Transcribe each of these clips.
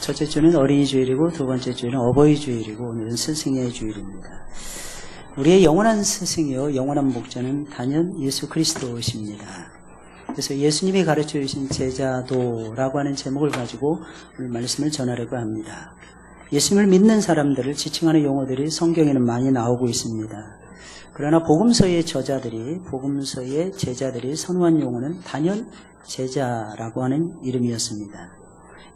첫째 주는 어린이 주일이고 두 번째 주일은 어버이 주일이고 오늘은 스승의 주일입니다. 우리의 영원한 스승이요 영원한 목자는 단연 예수 그리스도이십니다. 그래서 예수님이 가르쳐 주신 제자도라고 하는 제목을 가지고 오늘 말씀을 전하려고 합니다. 예수님을 믿는 사람들을 지칭하는 용어들이 성경에는 많이 나오고 있습니다. 그러나 복음서의 저자들이, 복음서의 제자들이 선호한 용어는 단연 제자라고 하는 이름이었습니다.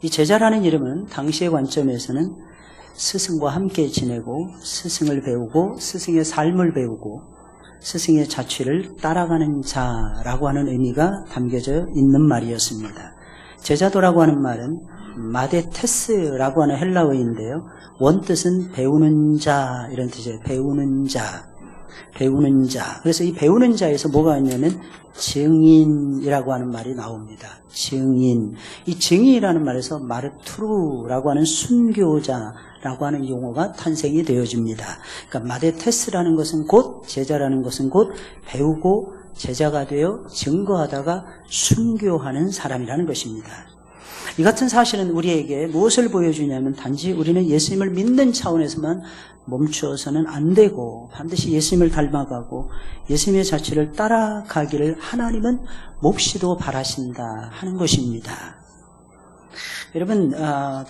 이 제자라는 이름은 당시의 관점에서는 스승과 함께 지내고 스승을 배우고 스승의 삶을 배우고 스승의 자취를 따라가는 자라고 하는 의미가 담겨져 있는 말이었습니다. 제자도라고 하는 말은 마데테스라고 하는 헬라어인데요. 원뜻은 배우는 자 이런 뜻이에요. 배우는 자. 그래서 이 배우는 자에서 뭐가 있냐면 증인이라고 하는 말이 나옵니다. 증인. 이 증인이라는 말에서 마르투르라고 하는 순교자라고 하는 용어가 탄생이 되어집니다. 그러니까 마데테스라는 것은 곧, 제자라는 것은 곧 배우고 제자가 되어 증거하다가 순교하는 사람이라는 것입니다. 이 같은 사실은 우리에게 무엇을 보여주냐면 단지 우리는 예수님을 믿는 차원에서만 멈추어서는 안 되고 반드시 예수님을 닮아가고 예수님의 자취를 따라가기를 하나님은 몹시도 바라신다 하는 것입니다. 여러분,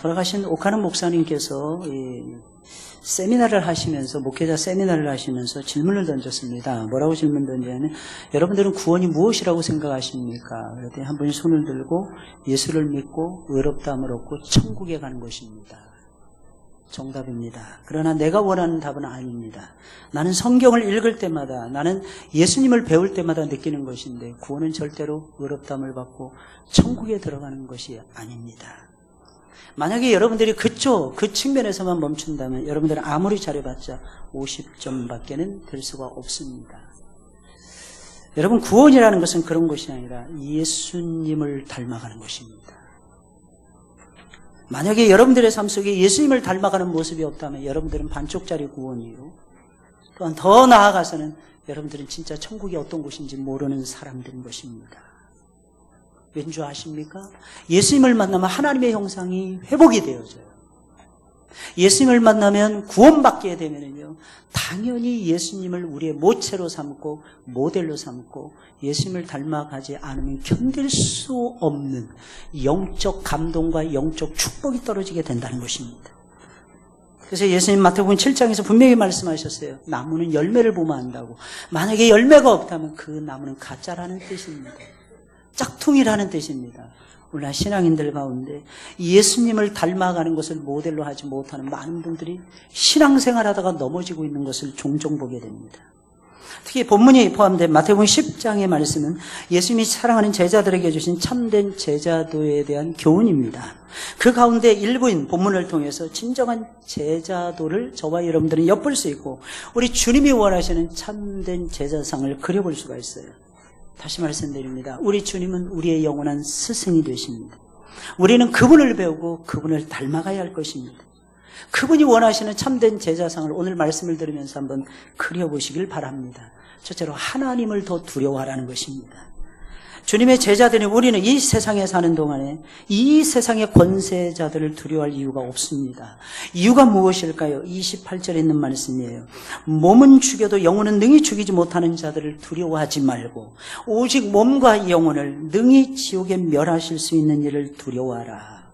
돌아가신 오카노 목사님께서 세미나를 하시면서, 목회자 세미나를 하시면서 질문을 던졌습니다. 뭐라고 질문 던지냐면, 여러분들은 구원이 무엇이라고 생각하십니까? 그랬더니 한 분이 손을 들고 예수를 믿고 의롭다함을 얻고 천국에 가는 것입니다. 정답입니다. 그러나 내가 원하는 답은 아닙니다. 나는 성경을 읽을 때마다, 나는 예수님을 배울 때마다 느끼는 것인데 구원은 절대로 의롭다함을 받고 천국에 들어가는 것이 아닙니다. 만약에 여러분들이 그 측면에서만 멈춘다면 여러분들은 아무리 잘해봤자 50점밖에는 될 수가 없습니다. 여러분, 구원이라는 것은 그런 것이 아니라 예수님을 닮아가는 것입니다. 만약에 여러분들의 삶 속에 예수님을 닮아가는 모습이 없다면 여러분들은 반쪽짜리 구원이요. 또한 더 나아가서는 여러분들은 진짜 천국이 어떤 곳인지 모르는 사람들인 것입니다. 왠 줄 아십니까? 예수님을 만나면 하나님의 형상이 회복이 되어져요. 예수님을 만나면 구원받게 되면은요, 당연히 예수님을 우리의 모체로 삼고 모델로 삼고 예수님을 닮아가지 않으면 견딜 수 없는 영적 감동과 영적 축복이 떨어지게 된다는 것입니다. 그래서 예수님 마태복음 7장에서 분명히 말씀하셨어요. 나무는 열매를 보면 안다고. 만약에 열매가 없다면 그 나무는 가짜라는 뜻입니다. 짝퉁이라는 뜻입니다. 오늘날 신앙인들 가운데 예수님을 닮아가는 것을 모델로 하지 못하는 많은 분들이 신앙생활하다가 넘어지고 있는 것을 종종 보게 됩니다. 특히 본문이 포함된 마태복음 10장의 말씀은 예수님이 사랑하는 제자들에게 주신 참된 제자도에 대한 교훈입니다. 그 가운데 일부인 본문을 통해서 진정한 제자도를 저와 여러분들은 엿볼 수 있고 우리 주님이 원하시는 참된 제자상을 그려볼 수가 있어요. 다시 말씀드립니다. 우리 주님은 우리의 영원한 스승이 되십니다. 우리는 그분을 배우고 그분을 닮아가야 할 것입니다. 그분이 원하시는 참된 제자상을 오늘 말씀을 들으면서 한번 그려보시길 바랍니다. 첫째로 하나님을 더 두려워하라는 것입니다. 주님의 제자들이 우리는 이 세상에 사는 동안에 이 세상의 권세자들을 두려워할 이유가 없습니다. 이유가 무엇일까요? 28절에 있는 말씀이에요. 몸은 죽여도 영혼은 능히 죽이지 못하는 자들을 두려워하지 말고 오직 몸과 영혼을 능히 지옥에 멸하실 수 있는 일을 두려워하라.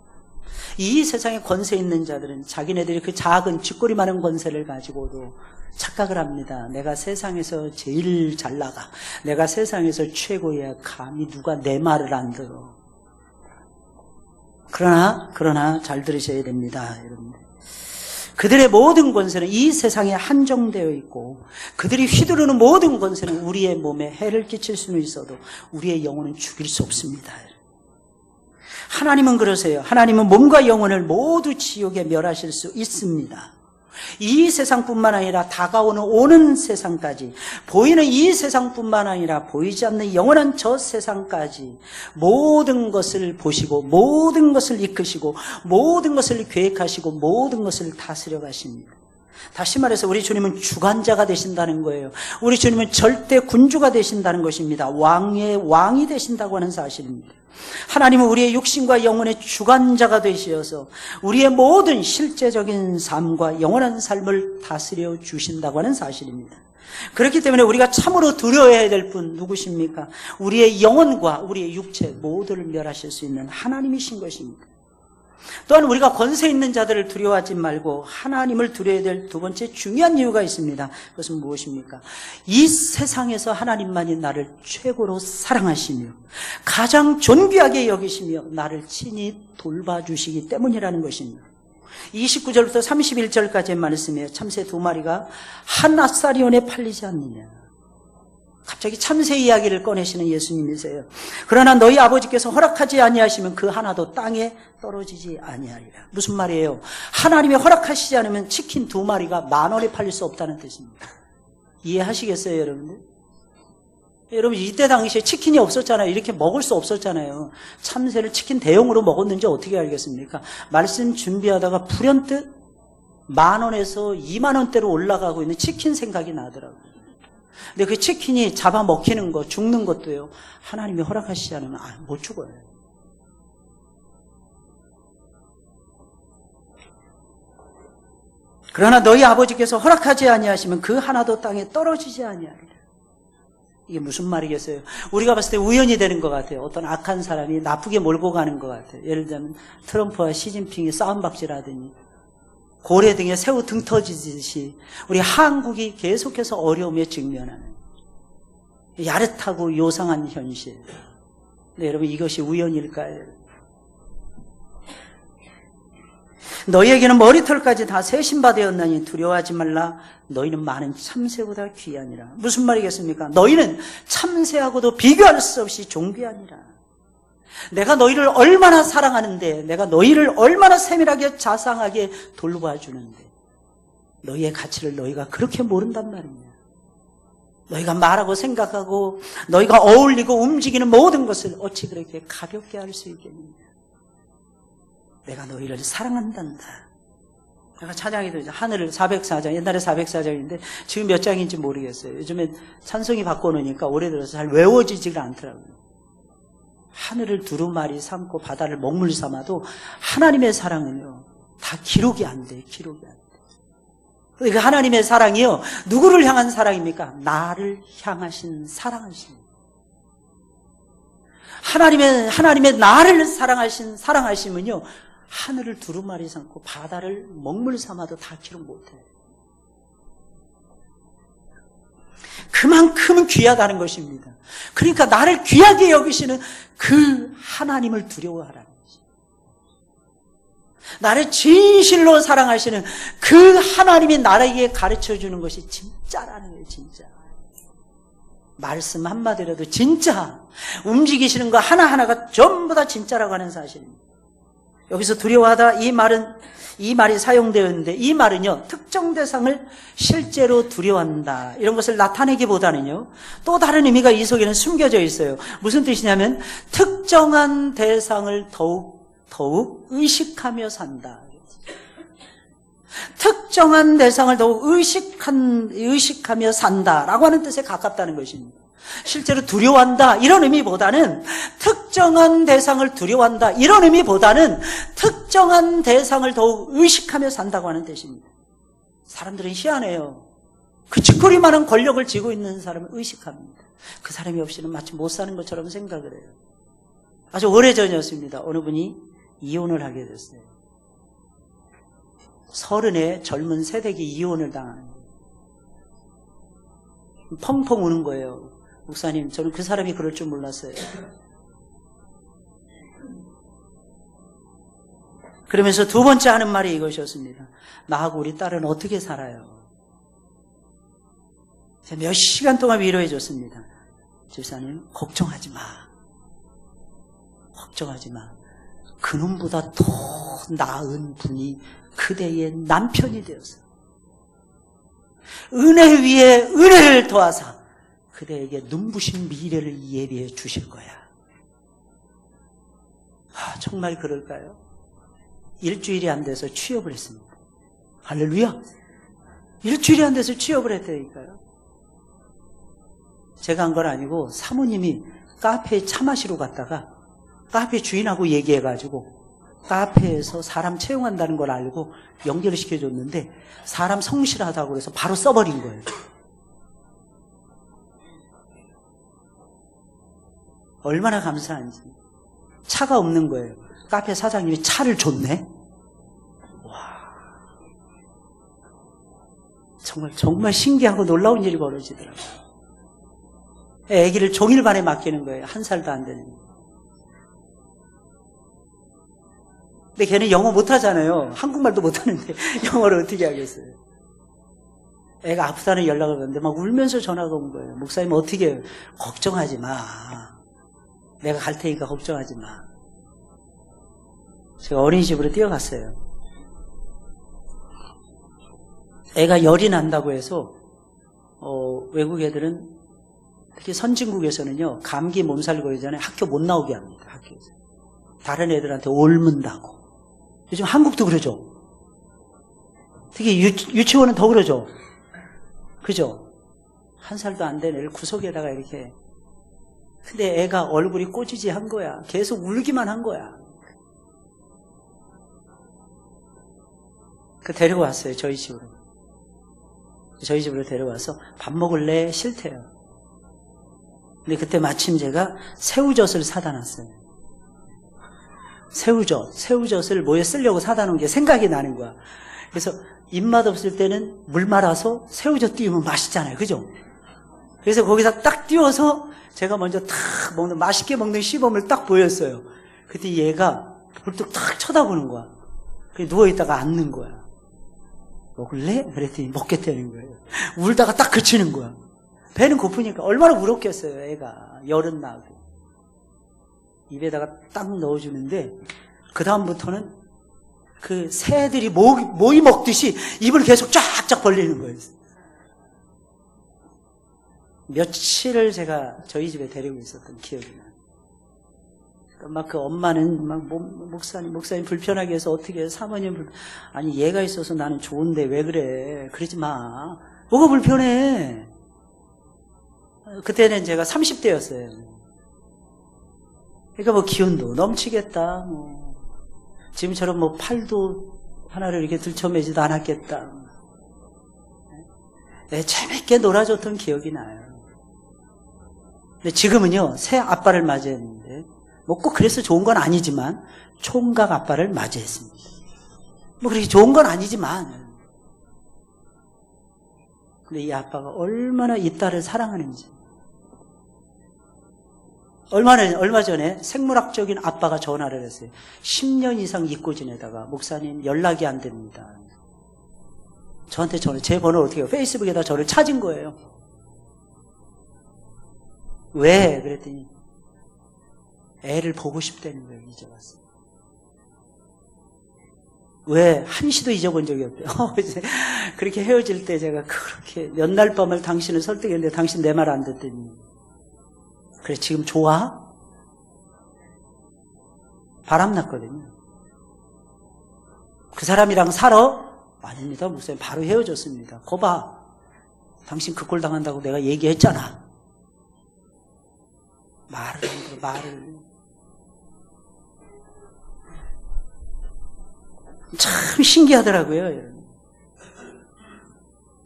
이 세상에 권세 있는 자들은 자기네들이 그 작은 쥐꼬리 많은 권세를 가지고도 착각을 합니다. 내가 세상에서 제일 잘 나가. 내가 세상에서 최고야. 감히 누가 내 말을 안 들어. 그러나 잘 들으셔야 됩니다, 여러분들. 그들의 모든 권세는 이 세상에 한정되어 있고 그들이 휘두르는 모든 권세는 우리의 몸에 해를 끼칠 수는 있어도 우리의 영혼은 죽일 수 없습니다. 하나님은 그러세요. 하나님은 몸과 영혼을 모두 지옥에 멸하실 수 있습니다. 이 세상뿐만 아니라 다가오는 오는 세상까지, 보이는 이 세상뿐만 아니라 보이지 않는 영원한 저 세상까지 모든 것을 보시고 모든 것을 이끄시고 모든 것을 계획하시고 모든 것을 다스려 가십니다. 다시 말해서 우리 주님은 주관자가 되신다는 거예요. 우리 주님은 절대 군주가 되신다는 것입니다. 왕의 왕이 되신다고 하는 사실입니다. 하나님은 우리의 육신과 영혼의 주관자가 되시어서 우리의 모든 실제적인 삶과 영원한 삶을 다스려 주신다고 하는 사실입니다. 그렇기 때문에 우리가 참으로 두려워해야 될 분 누구십니까? 우리의 영혼과 우리의 육체 모두를 멸하실 수 있는 하나님이신 것입니다. 또한 우리가 권세 있는 자들을 두려워하지 말고 하나님을 두려워야 될 두 번째 중요한 이유가 있습니다. 그것은 무엇입니까? 이 세상에서 하나님만이 나를 최고로 사랑하시며 가장 존귀하게 여기시며 나를 친히 돌봐주시기 때문이라는 것입니다. 29절부터 31절까지의 말씀이에요. 참새 두 마리가 한 아사리온에 팔리지 않느냐. 갑자기 참새 이야기를 꺼내시는 예수님이세요. 그러나 너희 아버지께서 허락하지 아니하시면 그 하나도 땅에 떨어지지 아니하리라. 무슨 말이에요? 하나님이 허락하시지 않으면 치킨 두 마리가 10,000원에 팔릴 수 없다는 뜻입니다. 이해하시겠어요, 여러분들? 여러분, 이때 당시에 치킨이 없었잖아요. 이렇게 먹을 수 없었잖아요. 참새를 치킨 대용으로 먹었는지 어떻게 알겠습니까? 말씀 준비하다가 불현듯 10,000원에서 20,000원대로 올라가고 있는 치킨 생각이 나더라고요. 근데 그 치킨이 잡아먹히는 거, 죽는 것도요, 하나님이 허락하시지 않으면 못 죽어요. 그러나 너희 아버지께서 허락하지 아니하시면 그 하나도 땅에 떨어지지 아니하리라. 이게 무슨 말이겠어요? 우리가 봤을 때 우연이 되는 것 같아요. 어떤 악한 사람이 나쁘게 몰고 가는 것 같아요. 예를 들면 트럼프와 시진핑이 싸움박질하더니 고래 등에 새우 등 터지듯이 우리 한국이 계속해서 어려움에 직면하는 야릇하고 요상한 현실. 네, 여러분, 이것이 우연일까요? 너희에게는 머리털까지 다 세신바 되었나니 두려워하지 말라. 너희는 많은 참새보다 귀하니라. 무슨 말이겠습니까? 너희는 참새하고도 비교할 수 없이 존귀하니라. 내가 너희를 얼마나 사랑하는데, 내가 너희를 얼마나 세밀하게 자상하게 돌봐주는데 너희의 가치를 너희가 그렇게 모른단 말이냐. 너희가 말하고 생각하고 너희가 어울리고 움직이는 모든 것을 어찌 그렇게 가볍게 할 수 있겠느냐. 내가 너희를 사랑한단다. 내가 찬양이 되죠. 하늘을 404장, 옛날에 404장인데 지금 몇 장인지 모르겠어요. 요즘엔 찬송이 바꿔놓으니까 올해 들어서 잘 외워지지가 않더라고요. 하늘을 두루마리 삼고 바다를 먹물 삼아도 하나님의 사랑은요, 다 기록이 안 돼요. 기록이 안 돼요. 그 하나님의 사랑이요, 누구를 향한 사랑입니까? 나를 향하신 사랑하신. 하나님의 나를 사랑하심은요, 하늘을 두루마리 삼고 바다를 먹물 삼아도 다 기록 못해요. 그만큼 귀하다는 것입니다. 그러니까 나를 귀하게 여기시는 그 하나님을 두려워하라는 것입니다. 나를 진실로 사랑하시는 그 하나님이 나에게 가르쳐주는 것이 진짜라는 거예요. 진짜. 말씀 한마디라도 진짜 움직이시는 거 하나하나가 전부 다 진짜라고 하는 사실입니다. 여기서 두려워하다, 이 말이 사용되었는데, 이 말은요, 특정 대상을 실제로 두려워한다, 이런 것을 나타내기보다는요, 또 다른 의미가 이 속에는 숨겨져 있어요. 무슨 뜻이냐면 특정한 대상을 더욱 의식하며 산다. 특정한 대상을 더욱 의식하며 산다라고 하는 뜻에 가깝다는 것입니다. 실제로 두려워한다, 이런 의미보다는 특정한 대상을 두려워한다, 이런 의미보다는 특정한 대상을 더욱 의식하며 산다고 하는 뜻입니다. 사람들은 희한해요. 그 쥐꼬리만한 권력을 쥐고 있는 사람을 의식합니다. 그 사람이 없이는 마치 못 사는 것처럼 생각을 해요. 아주 오래전이었습니다. 어느 분이 이혼을 하게 됐어요. 30의 젊은 새댁이 이혼을 당하는 거예요. 펑펑 우는 거예요. 목사님, 저는 그 사람이 그럴 줄 몰랐어요. 그러면서 두 번째 하는 말이 이것이었습니다. 나하고 우리 딸은 어떻게 살아요? 제가 몇 시간 동안 위로해 줬습니다. 집사님, 걱정하지 마. 걱정하지 마. 그놈보다 더 나은 분이 그대의 남편이 되어서 은혜 위에 은혜를 더하사 그대에게 눈부신 미래를 예비해 주실 거야. 정말 그럴까요? 일주일이 안 돼서 취업을 했습니다. 할렐루야. 일주일이 안 돼서 취업을 했다니까요. 제가 한 건 아니고 사모님이 카페에 차 마시러 갔다가 카페 주인하고 얘기해가지고 카페에서 사람 채용한다는 걸 알고 연결을 시켜줬는데 사람 성실하다고 그래서 바로 써버린 거예요. 얼마나 감사한지. 차가 없는 거예요. 카페 사장님이 차를 줬네. 와, 정말 신기하고 놀라운 일이 벌어지더라고요. 아기를 종일반에 맡기는 거예요. 1살도 안 되는. 근데 걔는 영어 못하잖아요. 한국말도 못하는데 영어를 어떻게 하겠어요. 애가 아프다는 연락을 받는데 막 울면서 전화가 온 거예요. 목사님 어떻게 해요? 걱정하지 마. 내가 갈 테니까 걱정하지 마. 제가 어린이집으로 뛰어갔어요. 애가 열이 난다고 해서 외국 애들은 특히 선진국에서는요, 감기 몸살 걸리기 전에 학교 못 나오게 합니다. 학교에서. 다른 애들한테 옮는다고. 요즘 한국도 그러죠. 특히 유치원은 더 그러죠. 그죠? 1살도 안 된 애를 구석에다가 이렇게. 근데 애가 얼굴이 꼬지지한 거야. 계속 울기만 한 거야. 데리고 왔어요. 저희 집으로. 저희 집으로 데려와서 밥 먹을래? 싫대요. 근데 그때 마침 제가 새우젓을 사다 놨어요. 새우젓을 뭐에 쓰려고 사다 놓은 게 생각이 나는 거야. 그래서 입맛 없을 때는 물 말아서 새우젓 띄우면 맛있잖아요. 그죠? 그래서 거기다 딱 띄워서 제가 먼저 탁 먹는, 맛있게 먹는 시범을 딱 보였어요. 그때 얘가 불뚝 탁 쳐다보는 거야. 그래 누워있다가 앉는 거야. 먹을래? 그랬더니 먹겠다는 거예요. 울다가 딱 그치는 거야. 배는 고프니까 얼마나 울었겠어요. 애가 열은 나고. 입에다가 딱 넣어주는데 그 다음부터는 그 새들이 모이 먹듯이 입을 계속 쫙쫙 벌리는 거예요. 며칠을 제가 저희 집에 데리고 있었던 기억이 나요. 막 그 엄마는 막 목사님 불편하게 해서 어떻게 해요? 사모님 아니 얘가 있어서 나는 좋은데 왜 그래? 그러지 마. 뭐가 불편해? 그때는 제가 30대였어요. 그러니까 뭐 기운도 넘치겠다. 뭐 지금처럼 뭐 팔도 하나를 이렇게 들쳐매지도 않았겠다. 재밌게 놀아줬던 기억이 나요. 근데 지금은요, 새 아빠를 맞이했는데 뭐 꼭 그래서 좋은 건 아니지만 총각 아빠를 맞이했습니다. 뭐 그렇게 좋은 건 아니지만 근데 이 아빠가 얼마나 이 딸을 사랑하는지. 얼마 전에 생물학적인 아빠가 전화를 했어요. 10년 이상 잊고 지내다가 목사님 연락이 안 됩니다. 저한테 제 번호를 어떻게 해요? 페이스북에다 저를 찾은 거예요. 왜? 그랬더니 애를 보고 싶다는 거예요. 이제 와서. 왜? 한시도 잊어본 적이 없대요. 그렇게 헤어질 때 제가 그렇게 몇 날 밤을 당신을 설득했는데 당신 내 말 안 듣더니 그래 지금 좋아? 바람났거든요. 그 사람이랑 살아? 아닙니다. 목사님 바로 헤어졌습니다. 거봐. 당신 그 꼴 당한다고 내가 얘기했잖아. 말을 안 들어, 말을. 참 신기하더라고요.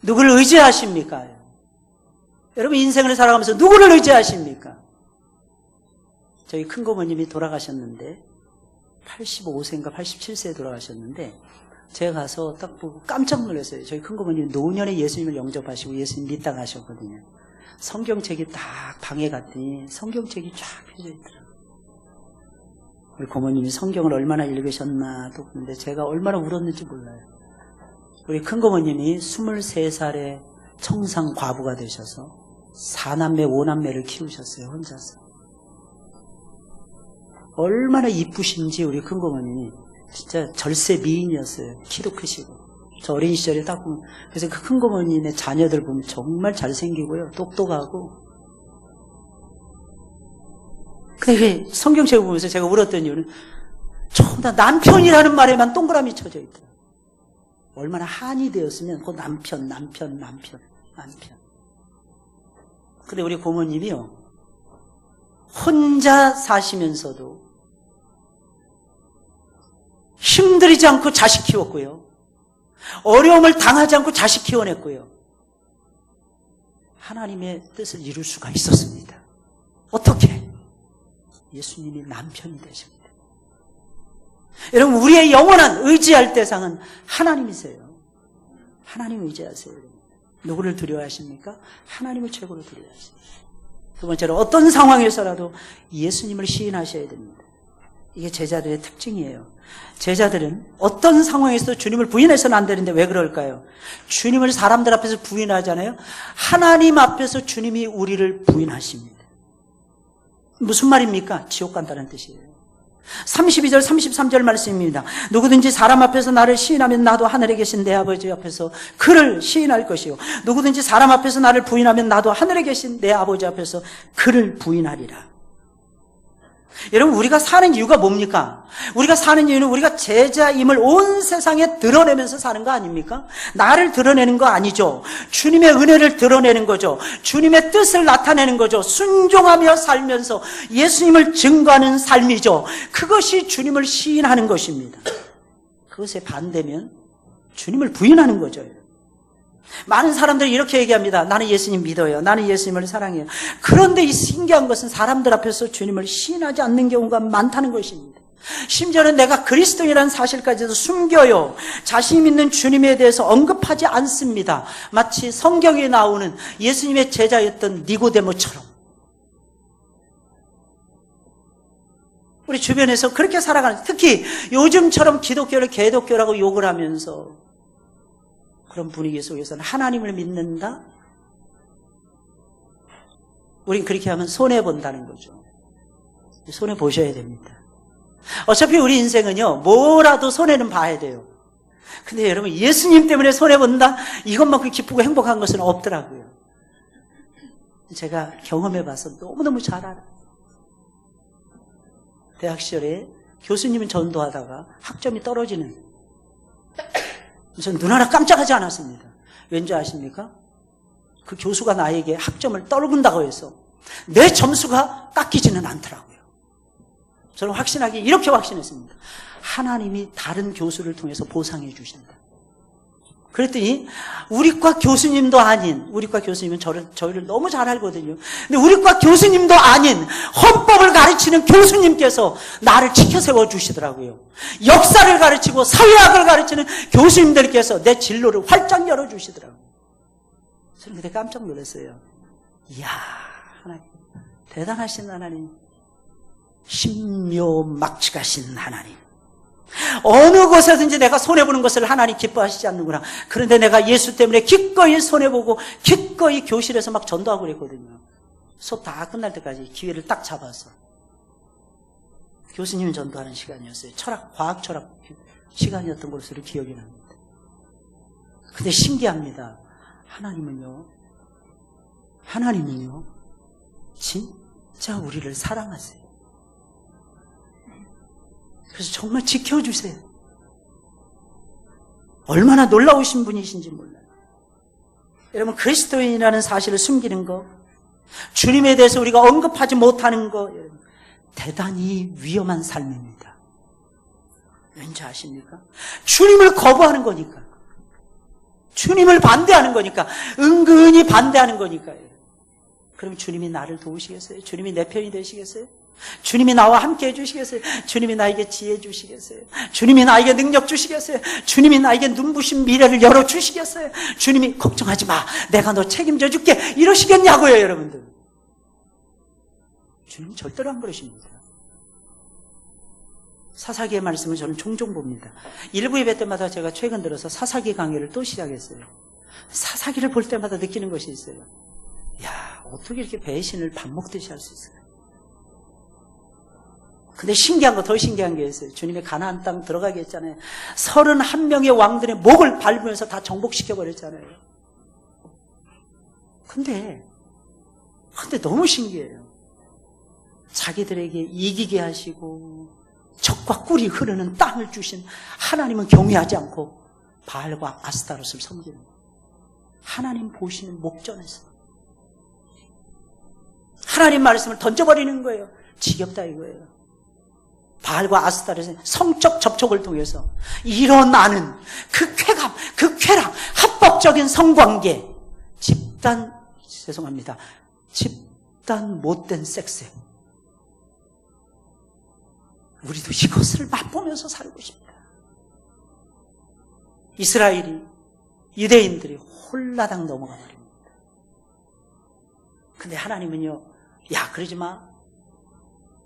누구를 의지하십니까? 여러분 인생을 살아가면서 누구를 의지하십니까? 저희 큰고모님이 돌아가셨는데 85세인가 87세에 돌아가셨는데 제가 가서 딱 보고 깜짝 놀랐어요. 저희 큰고모님이 노년에 예수님을 영접하시고 예수님 믿다 가셨거든요. 성경책이 딱 방에 갔더니 성경책이 쫙 펴져 있더라고요. 우리 고모님이 성경을 얼마나 읽으셨나 또 그런데 제가 얼마나 울었는지 몰라요. 우리 큰고모님이 23살에 청상 과부가 되셔서 4남매 5남매를 키우셨어요. 혼자서. 얼마나 이쁘신지 우리 큰고모님이 진짜 절세 미인이었어요. 키도 크시고. 저 어린 시절에 딱 보면 그래서 그 큰고모님의 자녀들 보면 정말 잘생기고요. 똑똑하고. 근데 성경책을 보면서 제가 울었던 이유는 전부 다 남편이라는 말에만 동그라미 쳐져 있더라고요. 얼마나 한이 되었으면 그 남편. 근데 우리 고모님이요, 혼자 사시면서도 힘들이지 않고 자식 키웠고요, 어려움을 당하지 않고 자식 키워냈고요, 하나님의 뜻을 이룰 수가 있었습니다. 어떻게? 예수님이 남편이 되십니다. 여러분, 우리의 영원한 의지할 대상은 하나님이세요. 하나님 의지하세요. 누구를 두려워하십니까? 하나님을 최고로 두려워하십니다. 두 번째로, 어떤 상황에서라도 예수님을 시인하셔야 됩니다. 이게 제자들의 특징이에요. 제자들은 어떤 상황에서도 주님을 부인해서는 안 되는데 왜 그럴까요? 주님을 사람들 앞에서 부인하잖아요. 하나님 앞에서 주님이 우리를 부인하십니다. 무슨 말입니까? 지옥 간다는 뜻이에요. 32절 33절 말씀입니다. 누구든지 사람 앞에서 나를 시인하면 나도 하늘에 계신 내 아버지 앞에서 그를 시인할 것이요, 누구든지 사람 앞에서 나를 부인하면 나도 하늘에 계신 내 아버지 앞에서 그를 부인하리라. 여러분, 우리가 사는 이유가 뭡니까? 우리가 사는 이유는 우리가 제자임을 온 세상에 드러내면서 사는 거 아닙니까? 나를 드러내는 거 아니죠. 주님의 은혜를 드러내는 거죠. 주님의 뜻을 나타내는 거죠. 순종하며 살면서 예수님을 증거하는 삶이죠. 그것이 주님을 시인하는 것입니다. 그것에 반대면 주님을 부인하는 거죠. 많은 사람들이 이렇게 얘기합니다. 나는 예수님 믿어요. 나는 예수님을 사랑해요. 그런데 이 신기한 것은 사람들 앞에서 주님을 시인하지 않는 경우가 많다는 것입니다. 심지어는 내가 그리스도인이라는 사실까지도 숨겨요. 자신 믿는 주님에 대해서 언급하지 않습니다. 마치 성경에 나오는 예수님의 제자였던 니고데모처럼. 우리 주변에서 그렇게 살아가는, 특히 요즘처럼 기독교를 개독교라고 욕을 하면서 그런 분위기 속에서는 하나님을 믿는다? 우린 그렇게 하면 손해본다는 거죠. 손해보셔야 됩니다. 어차피 우리 인생은요, 뭐라도 손해는 봐야 돼요. 근데 여러분, 예수님 때문에 손해본다? 이것만큼 기쁘고 행복한 것은 없더라고요. 제가 경험해봐서 너무너무 잘 알아요. 대학 시절에 교수님은 전도하다가 학점이 떨어지는, 저는 눈 하나 깜짝하지 않았습니다. 왠지 아십니까? 그 교수가 나에게 학점을 떨군다고 해서 내 점수가 깎이지는 않더라고요. 저는 확신하게 이렇게 확신했습니다. 하나님이 다른 교수를 통해서 보상해 주신다. 그랬더니 우리과 교수님도 아닌, 우리과 교수님은 저희를 너무 잘 알거든요. 근데 우리과 교수님도 아닌 헌법을 가르치는 교수님께서 나를 지켜 세워 주시더라고요. 역사를 가르치고 사회학을 가르치는 교수님들께서 내 진로를 활짝 열어 주시더라고요. 저는 그때 깜짝 놀랐어요. 이야, 하나님 대단하신 하나님, 신묘막측하신 하나님. 어느 곳에든지 내가 손해보는 것을 하나님 기뻐하시지 않는구나. 그런데 내가 예수 때문에 기꺼이 손해보고 기꺼이 교실에서 막 전도하고 그랬거든요. 수업 다 끝날 때까지 기회를 딱 잡아서. 교수님 전도하는 시간이었어요. 과학 철학 시간이었던 것으로 기억이 납니다. 근데 신기합니다. 하나님은요 진짜 우리를 사랑하세요. 그래서 정말 지켜주세요. 얼마나 놀라우신 분이신지 몰라요. 여러분, 그리스도인이라는 사실을 숨기는 거, 주님에 대해서 우리가 언급하지 못하는 거, 여러분, 대단히 위험한 삶입니다. 왠지 아십니까? 주님을 거부하는 거니까. 주님을 반대하는 거니까. 은근히 반대하는 거니까요. 그럼 주님이 나를 도우시겠어요? 주님이 내 편이 되시겠어요? 주님이 나와 함께 해주시겠어요? 주님이 나에게 지혜 주시겠어요? 주님이 나에게 능력 주시겠어요? 주님이 나에게 눈부신 미래를 열어주시겠어요? 주님이 걱정하지 마, 내가 너 책임져 줄게, 이러시겠냐고요, 여러분들. 주님 절대로 안 그러십니다. 사사기의 말씀을 저는 종종 봅니다. 일부 예배 때마다 제가 최근 들어서 사사기 강의를 또 시작했어요. 사사기를 볼 때마다 느끼는 것이 있어요. 야, 어떻게 이렇게 배신을 밥 먹듯이 할 수 있어요? 근데 더 신기한 게 있어요. 주님이 가나안 땅 들어가게 했잖아요. 31명의 왕들의 목을 밟으면서 다 정복시켜버렸잖아요. 근데 너무 신기해요. 자기들에게 이기게 하시고 적과 꿀이 흐르는 땅을 주신 하나님은 경외하지 않고 바알과 아스타롯을 섬기는 거예요. 하나님 보시는 목전에서 하나님 말씀을 던져버리는 거예요. 지겹다 이거예요. 바알과 아스타롯의 성적 접촉을 통해서 일어나는 그 쾌감, 그 쾌락, 합법적인 성관계, 집단 못된 섹스. 우리도 이것을 맛보면서 살고 싶다. 이스라엘이, 유대인들이 홀라당 넘어가 버립니다. 근데 하나님은요, 야, 그러지 마.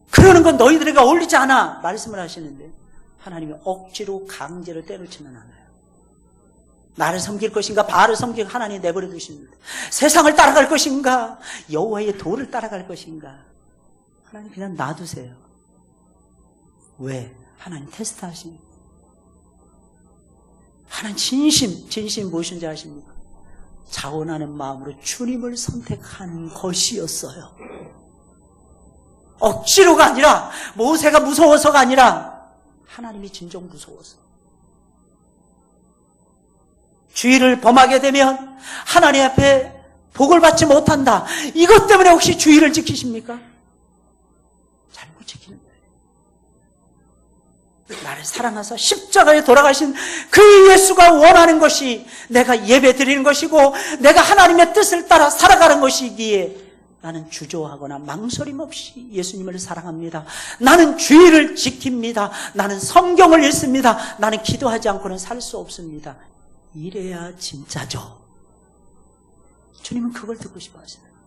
그러는 건 너희들에게 어울리지 않아. 말씀을 하시는데, 하나님이 억지로 강제로 때려치면 않아요. 나를 섬길 것인가, 바알을 섬기고 하나님이 내버려 두십니다. 세상을 따라갈 것인가, 여호와의 도를 따라갈 것인가. 하나님 그냥 놔두세요. 왜? 하나님 테스트 하십니까? 하나님 진심 무엇인지 아십니까? 자원하는 마음으로 주님을 선택한 것이었어요. 억지로가 아니라, 모세가 무서워서가 아니라 하나님이 진정 무서워서. 주의를 범하게 되면 하나님 앞에 복을 받지 못한다. 이것 때문에 혹시 주의를 지키십니까? 잘못 지키는 거예요. 나를 사랑하사 십자가에 돌아가신 그 예수가 원하는 것이 내가 예배 드리는 것이고 내가 하나님의 뜻을 따라 살아가는 것이기에 나는 주저하거나 망설임 없이 예수님을 사랑합니다. 나는 주의를 지킵니다. 나는 성경을 읽습니다. 나는 기도하지 않고는 살 수 없습니다. 이래야 진짜죠. 주님은 그걸 듣고 싶어 하시는 거예요.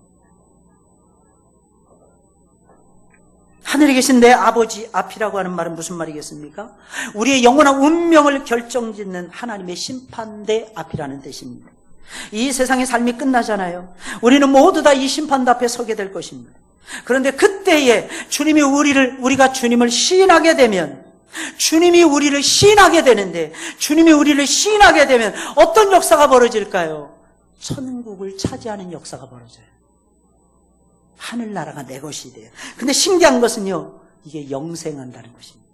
하늘에 계신 내 아버지 앞이라고 하는 말은 무슨 말이겠습니까? 우리의 영원한 운명을 결정짓는 하나님의 심판대 앞이라는 뜻입니다. 이 세상의 삶이 끝나잖아요. 우리는 모두 다 이 심판대 앞에 서게 될 것입니다. 그런데 그때에 우리가 주님을 시인하게 되면, 주님이 우리를 시인하게 되는데, 주님이 우리를 시인하게 되면 어떤 역사가 벌어질까요? 천국을 차지하는 역사가 벌어져요. 하늘나라가 내 것이 돼요. 근데 신기한 것은요, 이게 영생한다는 것입니다.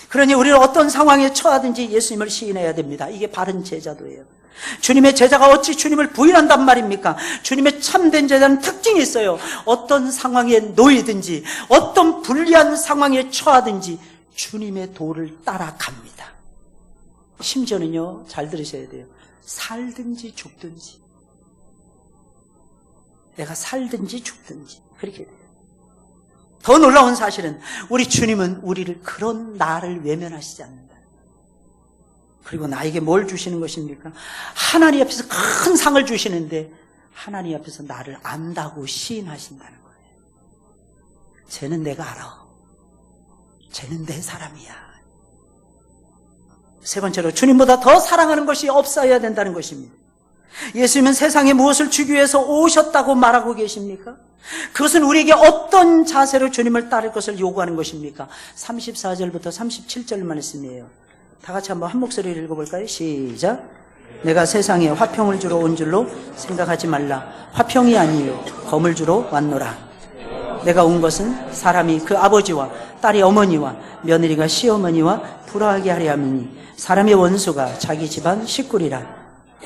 그러니 우리는 어떤 상황에 처하든지 예수님을 시인해야 됩니다. 이게 바른 제자도예요. 주님의 제자가 어찌 주님을 부인한단 말입니까? 주님의 참된 제자는 특징이 있어요. 어떤 상황에 놓이든지, 어떤 불리한 상황에 처하든지 주님의 도를 따라갑니다. 심지어는요, 잘 들으셔야 돼요. 살든지 죽든지. 내가 살든지 죽든지. 그렇게 돼요. 더 놀라운 사실은 우리 주님은 우리를 그런 나를 외면하시지 않는다. 그리고 나에게 뭘 주시는 것입니까? 하나님 앞에서 큰 상을 주시는데 하나님 앞에서 나를 안다고 시인하신다는 거예요. 쟤는 내가 알아. 쟤는 내 사람이야. 세 번째로 주님보다 더 사랑하는 것이 없어야 된다는 것입니다. 예수님은 세상에 무엇을 주기 위해서 오셨다고 말하고 계십니까? 그것은 우리에게 어떤 자세로 주님을 따를 것을 요구하는 것입니까? 34절부터 37절 말씀이에요. 다 같이 한번 한 목소리를 읽어볼까요? 시작. 내가 세상에 화평을 주러 온 줄로 생각하지 말라. 화평이 아니요 검을 주러 왔노라. 내가 온 것은 사람이 그 아버지와 딸이 어머니와 며느리가 시어머니와 불화하게 하려 함이니 사람의 원수가 자기 집안 식구리라.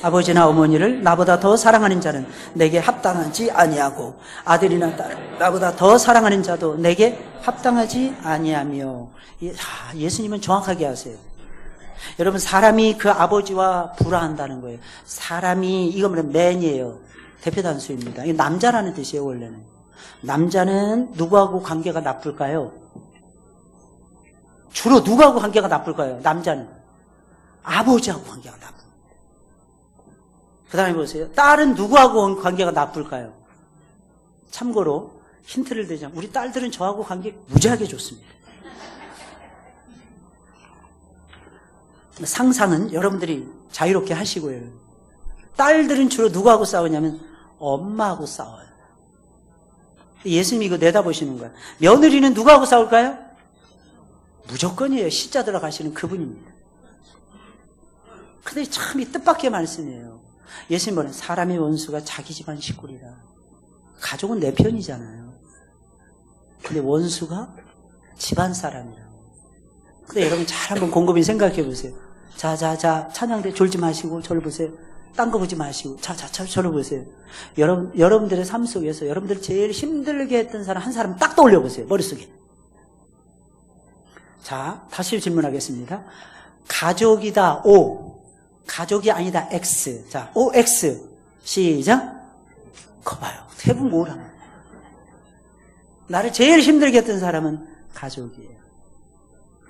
아버지나 어머니를 나보다 더 사랑하는 자는 내게 합당하지 아니하고 아들이나 딸을 나보다 더 사랑하는 자도 내게 합당하지 아니하며. 예수님은 정확하게 하세요. 여러분, 사람이 그 아버지와 불화한다는 거예요. 사람이, 이거 뭐냐면 man이에요. 대표 단수입니다. 이게 남자라는 뜻이에요, 원래는. 남자는 누구하고 관계가 나쁠까요? 주로 누구하고 관계가 나쁠까요? 남자는 아버지하고 관계가 나쁩니다. 그 다음에 보세요. 딸은 누구하고 관계가 나쁠까요? 참고로 힌트를 드리자면 우리 딸들은 저하고 관계 무지하게 좋습니다. 상상은 여러분들이 자유롭게 하시고요. 딸들은 주로 누구하고 싸우냐면 엄마하고 싸워요. 예수님이 이거 내다보시는 거예요. 며느리는 누구하고 싸울까요? 무조건이에요. 시자 들어가시는 그분입니다. 근데 참 이 뜻밖의 말씀이에요. 예수님은 사람의 원수가 자기 집안 식구리라. 가족은 내 편이잖아요. 근데 원수가 집안 사람이라. 근데 여러분 잘 한번 곰곰이 생각해 보세요. 자, 찬양대 졸지 마시고 저를 보세요. 딴 거 보지 마시고 저를 보세요. 여러분들의 삶 속에서 여러분들 제일 힘들게 했던 사람 한 사람 딱 떠올려 보세요. 머릿속에. 자, 다시 질문하겠습니다. 가족이다 O, 가족이 아니다 X. 자, OX 시작. 거 봐요. 대부분 뭐라고. 나를 제일 힘들게 했던 사람은 가족이에요.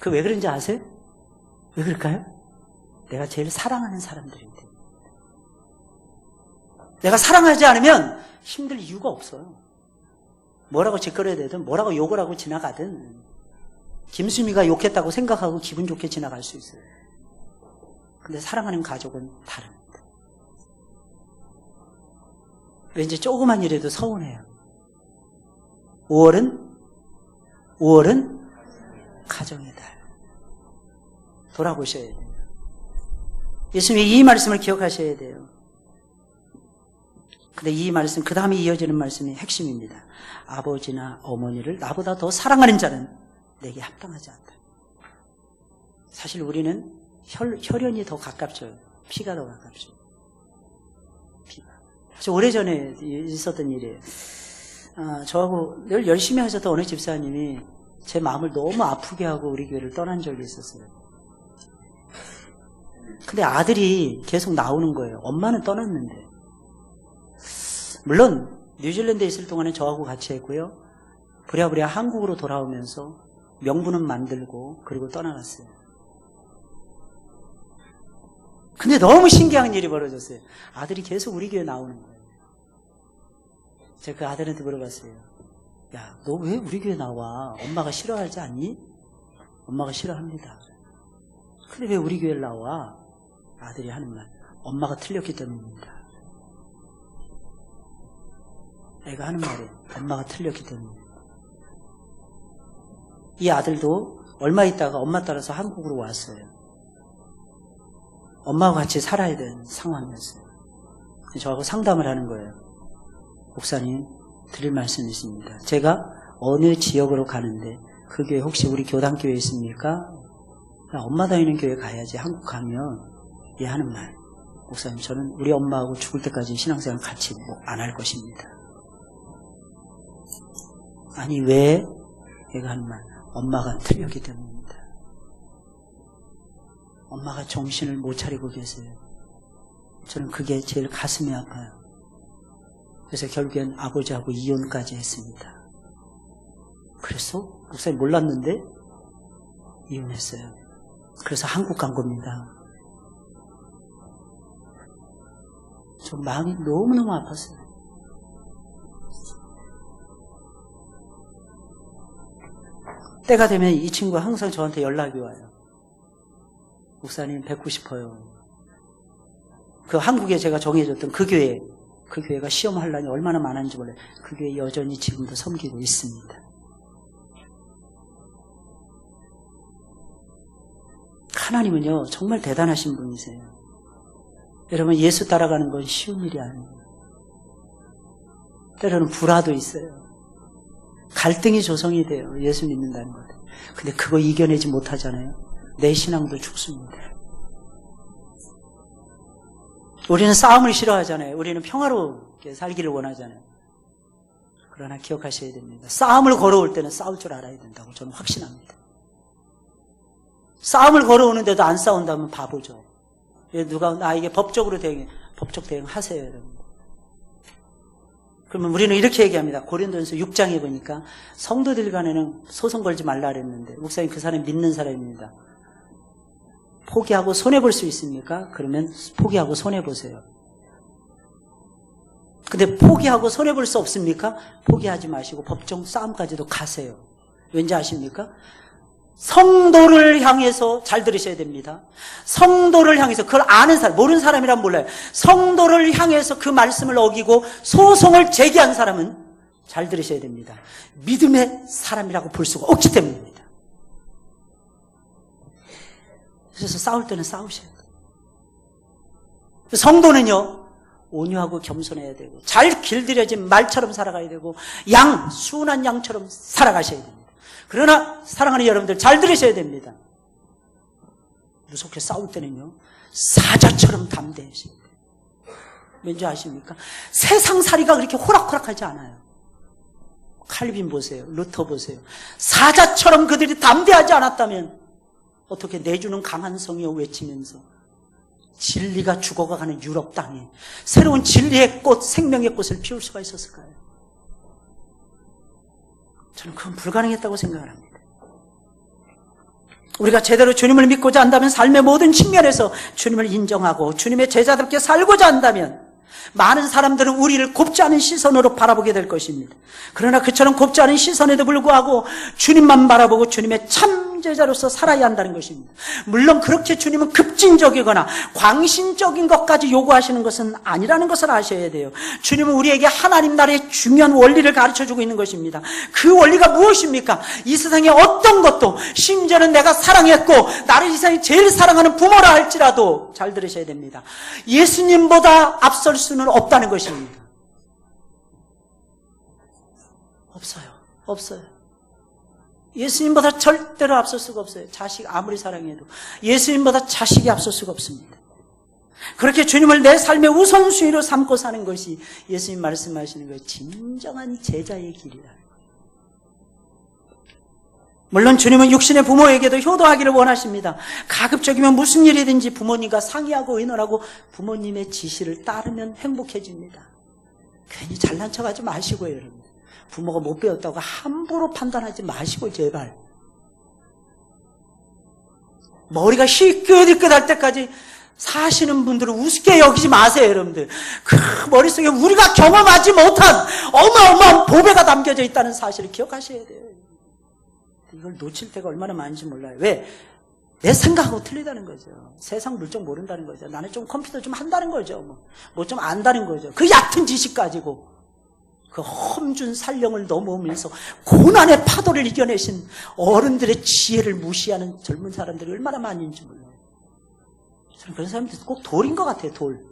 그 왜 그런지 아세요? 왜 그럴까요? 내가 제일 사랑하는 사람들인데. 내가 사랑하지 않으면 힘들 이유가 없어요. 뭐라고 짓거려야 되든 뭐라고 욕을 하고 지나가든 김수미가 욕했다고 생각하고 기분 좋게 지나갈 수 있어요. 근데 사랑하는 가족은 다릅니다. 왠지 조그만 일에도 서운해요. 5월은 가정의 달. 돌아보셔야 돼요. 예수님이 이 말씀을 기억하셔야 돼요. 근데 이 말씀, 그 다음에 이어지는 말씀이 핵심입니다. 아버지나 어머니를 나보다 더 사랑하는 자는 내게 합당하지 않다. 사실 우리는 혈연이 더 가깝죠. 피가 더 가깝죠. 피가. 사실 오래전에 있었던 일이에요. 저하고 늘 열심히 하셨던 어느 집사님이 제 마음을 너무 아프게 하고 우리 교회를 떠난 적이 있었어요. 근데 아들이 계속 나오는 거예요. 엄마는 떠났는데. 물론 뉴질랜드에 있을 동안에 저하고 같이 했고요. 부랴부랴 한국으로 돌아오면서 명분은 만들고 그리고 떠나갔어요. 근데 너무 신기한 일이 벌어졌어요. 아들이 계속 우리 교회 나오는 거예요. 제가 그 아들한테 물어봤어요. 야, 너 왜 우리 교회 나와? 엄마가 싫어하지 않니? 엄마가 싫어합니다. 근데 왜 우리 교회를 나와? 아들이 하는 말. 엄마가 틀렸기 때문입니다. 애가 하는 말이에요. 엄마가 틀렸기 때문입니다. 이 아들도 얼마 있다가 엄마 따라서 한국으로 왔어요. 엄마와 같이 살아야 되는 상황이었어요. 저하고 상담을 하는 거예요. 목사님, 드릴 말씀이 있습니다. 제가 어느 지역으로 가는데 그 교회 혹시 우리 교단교회 있습니까? 엄마 다니는 교회 가야지. 한국 가면 얘 하는 말. 목사님, 저는 우리 엄마하고 죽을 때까지 신앙생활 같이 안 할 것입니다. 아니 왜? 얘가 하는 말. 엄마가 틀렸기 때문입니다. 엄마가 정신을 못 차리고 계세요. 저는 그게 제일 가슴이 아파요. 그래서 결국엔 아버지하고 이혼까지 했습니다. 그래서 목사님 몰랐는데 이혼했어요. 그래서 한국 간 겁니다. 저 마음이 너무너무 아팠어요. 때가 되면 이 친구가 항상 저한테 연락이 와요. 목사님 뵙고 싶어요. 그 한국에 제가 정해줬던 그 교회가 시험 환란이 얼마나 많은지 몰라요. 그 교회 여전히 지금도 섬기고 있습니다. 하나님은요 정말 대단하신 분이세요. 여러분, 예수 따라가는 건 쉬운 일이 아니에요. 때로는 불화도 있어요. 갈등이 조성이 돼요. 예수 믿는다는 것. 근데 그거 이겨내지 못하잖아요. 내 신앙도 죽습니다. 우리는 싸움을 싫어하잖아요. 우리는 평화롭게 살기를 원하잖아요. 그러나 기억하셔야 됩니다. 싸움을 걸어올 때는 싸울 줄 알아야 된다고 저는 확신합니다. 싸움을 걸어오는데도 안 싸운다면 바보죠. 누가 나에게 법적 대응하세요, 여러분. 그러면 우리는 이렇게 얘기합니다. 고린도전서 6장에 보니까 성도들 간에는 소송 걸지 말라 그랬는데 목사님 그 사람이 믿는 사람입니다. 포기하고 손해볼 수 있습니까? 그러면 포기하고 손해보세요. 근데 포기하고 손해볼 수 없습니까? 포기하지 마시고 법정 싸움까지도 가세요. 왠지 아십니까? 성도를 향해서 잘 들으셔야 됩니다. 성도를 향해서 그걸 아는 사람, 모르는 사람이란 몰라요. 성도를 향해서 그 말씀을 어기고 소송을 제기한 사람은 잘 들으셔야 됩니다. 믿음의 사람이라고 볼 수가 없기 때문입니다. 그래서 싸울 때는 싸우셔야 돼요. 성도는요 온유하고 겸손해야 되고 잘 길들여진 말처럼 살아가야 되고 순한 양처럼 살아가셔야 됩니다. 그러나 사랑하는 여러분들 잘 들으셔야 됩니다. 무섭게 싸울 때는요, 사자처럼 담대해져야 돼요. 왠지 아십니까? 세상살이가 그렇게 호락호락하지 않아요. 칼빈 보세요. 루터 보세요. 사자처럼 그들이 담대하지 않았다면 어떻게 내주는 강한 성이여 외치면서 진리가 죽어가는 유럽 땅에 새로운 진리의 꽃, 생명의 꽃을 피울 수가 있었을까요? 저는 그건 불가능했다고 생각을 합니다. 우리가 제대로 주님을 믿고자 한다면 삶의 모든 측면에서 주님을 인정하고 주님의 제자답게 살고자 한다면 많은 사람들은 우리를 곱지 않은 시선으로 바라보게 될 것입니다. 그러나 그처럼 곱지 않은 시선에도 불구하고 주님만 바라보고 주님의 참 제자로서 살아야 한다는 것입니다. 물론 그렇게 주님은 급진적이거나 광신적인 것까지 요구하시는 것은 아니라는 것을 아셔야 돼요. 주님은 우리에게 하나님 나라의 중요한 원리를 가르쳐주고 있는 것입니다. 그 원리가 무엇입니까? 이 세상에 어떤 것도, 심지어는 내가 사랑했고 나를 이 세상에 제일 사랑하는 부모라 할지라도 잘 들으셔야 됩니다. 예수님보다 앞설 수는 없다는 것입니다. 없어요. 예수님보다 절대로 앞설 수가 없어요. 자식 아무리 사랑해도 예수님보다 자식이 앞설 수가 없습니다. 그렇게 주님을 내 삶의 우선순위로 삼고 사는 것이 예수님 말씀하시는 거예요. 진정한 제자의 길이라. 물론 주님은 육신의 부모에게도 효도하기를 원하십니다. 가급적이면 무슨 일이든지 부모님과 상의하고 의논하고 부모님의 지시를 따르면 행복해집니다. 괜히 잘난 척하지 마시고요, 여러분. 부모가 못 배웠다고 함부로 판단하지 마시고 제발. 머리가 희끗희끗할 때까지 사시는 분들은 우습게 여기지 마세요, 여러분들. 그 머릿속에 우리가 경험하지 못한 어마어마한 보배가 담겨져 있다는 사실을 기억하셔야 돼요. 이걸 놓칠 때가 얼마나 많은지 몰라요. 왜? 내 생각하고 틀리다는 거죠. 세상 물정 모른다는 거죠. 나는 좀 컴퓨터 좀 한다는 거죠. 뭐 좀 안다는 거죠. 그 얕은 지식 가지고 그 험준 산령을 넘어오면서 고난의 파도를 이겨내신 어른들의 지혜를 무시하는 젊은 사람들이 얼마나 많이 있는지 몰라요. 저는 그런 사람들 꼭 돌인 것 같아요. 돌.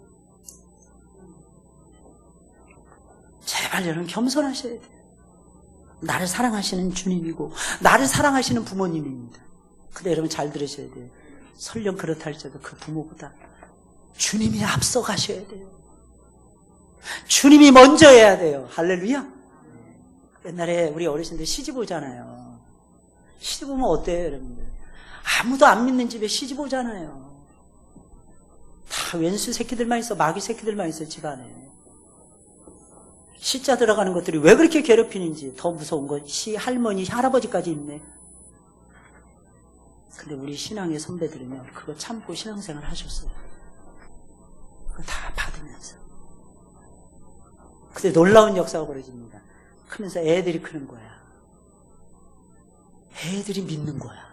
제발 여러분 겸손하셔야 돼요. 나를 사랑하시는 주님이고 나를 사랑하시는 부모님입니다. 근데 여러분 잘 들으셔야 돼요. 설령 그렇다 할지라도 그 부모보다 주님이 앞서 가셔야 돼요. 주님이 먼저 해야 돼요. 할렐루야. 옛날에 우리 어르신들 시집 오잖아요. 시집 오면 어때요, 여러분들? 아무도 안 믿는 집에 시집 오잖아요. 다 왼수 새끼들만 있어, 마귀 새끼들만 있어, 집안에. 시자 들어가는 것들이 왜 그렇게 괴롭히는지 더 무서운 건 시 할머니, 할아버지까지 있네. 근데 우리 신앙의 선배들은요, 그거 참고 신앙생활 하셨어요. 그거 다 받으면서. 근데 놀라운 역사가 벌어집니다. 크면서 애들이 크는 거야. 애들이 믿는 거야.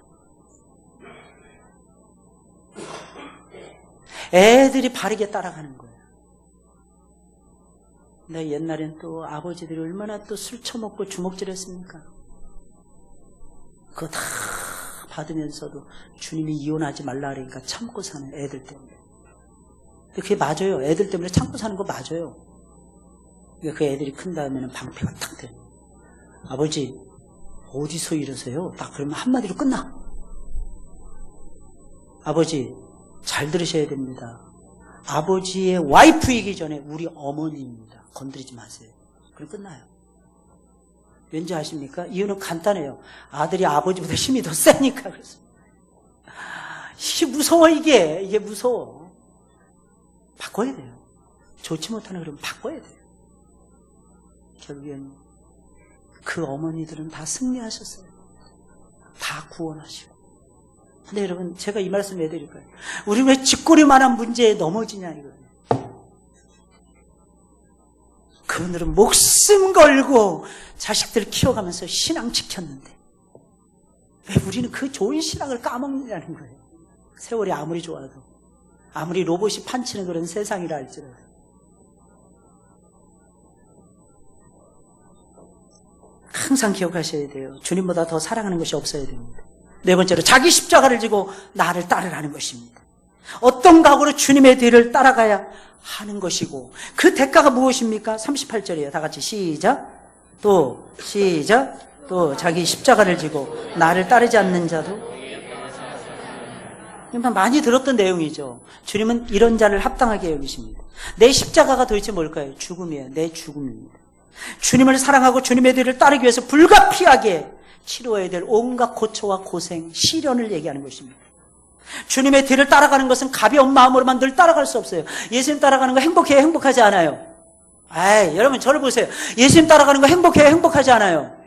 애들이 바르게 따라가는 거야. 근데 옛날엔 또 아버지들이 얼마나 또 술 처먹고 주먹질했습니까? 그거 다 받으면서도 주님이 이혼하지 말라 그러니까 참고 사는 애들 때문에. 근데 그게 맞아요. 애들 때문에 참고 사는 거 맞아요. 그 애들이 큰 다음에는 방패가 탁 돼요. 아버지 어디서 이러세요? 딱 그러면 한마디로 끝나. 아버지 잘 들으셔야 됩니다. 아버지의 와이프이기 전에 우리 어머니입니다. 건드리지 마세요. 그럼 끝나요. 왠지 아십니까? 이유는 간단해요. 아들이 아버지보다 힘이 더 세니까 그렇습니다. 이게 무서워. 이게 무서워. 바꿔야 돼요. 좋지 못하는 그러면 바꿔야 돼요. 결국엔 그 어머니들은 다 승리하셨어요. 다 구원하시고. 근데 여러분 제가 이 말씀 해드릴 거예요. 우리는 왜 쥐꼬리만한 문제에 넘어지냐 이거예요. 그분들은 목숨 걸고 자식들을 키워가면서 신앙 지켰는데 왜 우리는 그 좋은 신앙을 까먹느냐는 거예요. 세월이 아무리 좋아도, 아무리 로봇이 판치는 그런 세상이라 할지라도. 항상 기억하셔야 돼요. 주님보다 더 사랑하는 것이 없어야 됩니다. 네 번째로 자기 십자가를 지고 나를 따르라는 것입니다. 어떤 각오로 주님의 뒤를 따라가야 하는 것이고 그 대가가 무엇입니까? 38절이에요. 다 같이 시작. 또 자기 십자가를 지고 나를 따르지 않는 자도 많이 들었던 내용이죠. 주님은 이런 자를 합당하게 여기십니다. 내 십자가가 도대체 뭘까요? 죽음이에요. 내 죽음입니다. 주님을 사랑하고 주님의 뒤를 따르기 위해서 불가피하게 치루어야 될 온갖 고초와 고생, 시련을 얘기하는 것입니다. 주님의 뒤를 따라가는 것은 가벼운 마음으로만 늘 따라갈 수 없어요. 예수님 따라가는 거 행복해요? 행복하지 않아요? 여러분 저를 보세요. 예수님 따라가는 거 행복해요? 행복하지 않아요?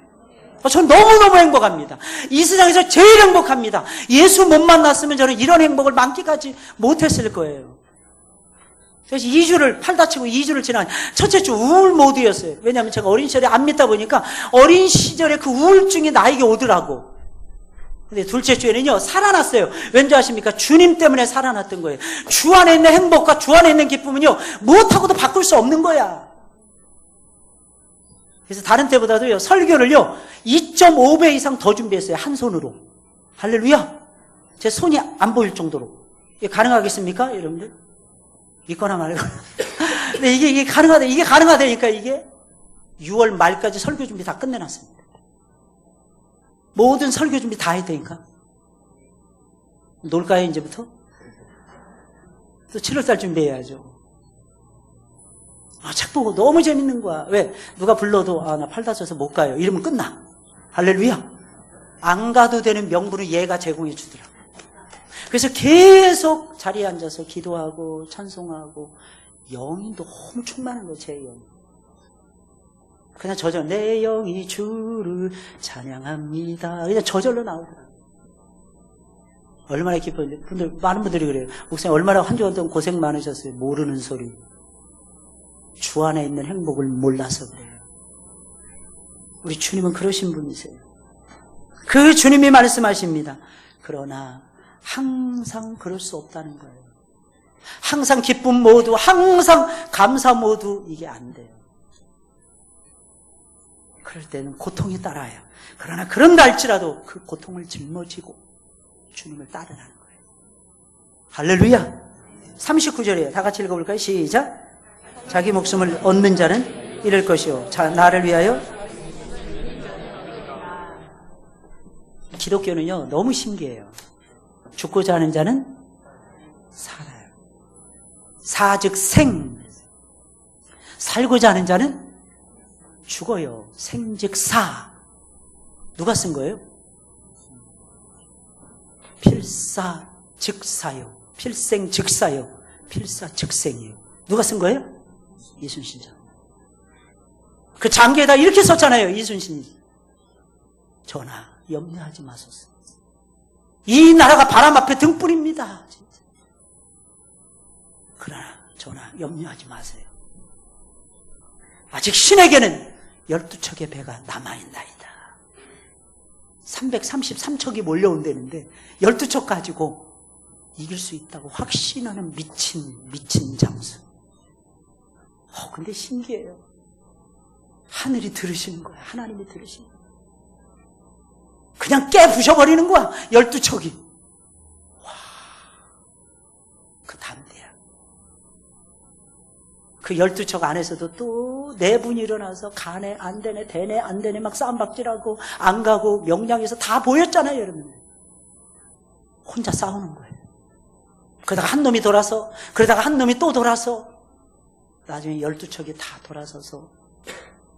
저는 너무너무 행복합니다. 이 세상에서 제일 행복합니다. 예수 못 만났으면 저는 이런 행복을 만끽하지 못했을 거예요. 그래서 2주를 팔 다치고 2주를 지난 첫째 주 우울 모드였어요. 왜냐하면 제가 어린 시절에 안 믿다 보니까 어린 시절에 그 우울증이 나에게 오더라고. 근데 둘째 주에는요 살아났어요. 왠지 아십니까? 주님 때문에 살아났던 거예요. 주 안에 있는 행복과 주 안에 있는 기쁨은요 무엇하고도 바꿀 수 없는 거야. 그래서 다른 때보다도요 설교를요 2.5배 이상 더 준비했어요. 한 손으로. 할렐루야. 제 손이 안 보일 정도로. 이게 가능하겠습니까 여러분들? 믿거나 말거나. 근데 이게 가능하다니까 이게 6월 말까지 설교 준비 다 끝내놨습니다. 모든 설교 준비 다 했다니까. 놀까요 이제부터? 또 7월달 준비해야죠. 책 보고 너무 재밌는 거야. 왜? 누가 불러도 나 팔 다쳐서 못 가요. 이러면 끝나. 할렐루야. 안 가도 되는 명분을 얘가 제공해 주더라고. 그래서 계속 자리에 앉아서 기도하고 찬송하고 영이 너무 충만한 거예요. 제 영이. 그냥 저절 내 영이 주를 찬양합니다. 그냥 저절로 나오더라고요. 얼마나 기쁜데. 많은 분들이 그래요. 목사님 얼마나 한 주간 동안 고생 많으셨어요. 모르는 소리. 주 안에 있는 행복을 몰라서 그래요. 우리 주님은 그러신 분이세요. 그 주님이 말씀하십니다. 그러나 항상 그럴 수 없다는 거예요. 항상 기쁨 모두, 항상 감사 모두 이게 안 돼요. 그럴 때는 고통이 따라요. 그러나 그런다 할지라도 그 고통을 짊어지고 주님을 따르라는 거예요. 할렐루야. 39절이에요. 다 같이 읽어볼까요? 시작. 자기 목숨을 얻는 자는 잃을 것이요 나를 위하여. 기독교는요 너무 신기해요. 죽고자 하는 자는 살아요. 사즉 생. 살고자 하는 자는 죽어요. 생즉 사. 누가 쓴 거예요? 필사즉사요. 필생즉사요. 필사즉생이에요. 누가 쓴 거예요? 이순신장. 그 장기에다 이렇게 썼잖아요. 이순신이. 전하 염려하지 마소서. 이 나라가 바람 앞에 등불입니다. 진짜. 그러나 전하 염려하지 마세요. 아직 신에게는 12척의 배가 남아있나이다. 333척이 몰려온다는데 12척 가지고 이길 수 있다고 확신하는 미친 장수. 근데 신기해요. 하늘이 들으시는 거야. 하나님이 들으시는 거야. 그냥 깨부셔버리는 거야. 12척이. 와, 그 담대야. 그 12척 안에서도 또 네 분이 일어나서 가네 안 되네 되네 안 되네 막 싸움박질하고 안 가고 명량에서 다 보였잖아요 여러분. 혼자 싸우는 거예요. 그러다가 한 놈이 돌아서 그러다가 한 놈이 또 돌아서 나중에 12척이 다 돌아서서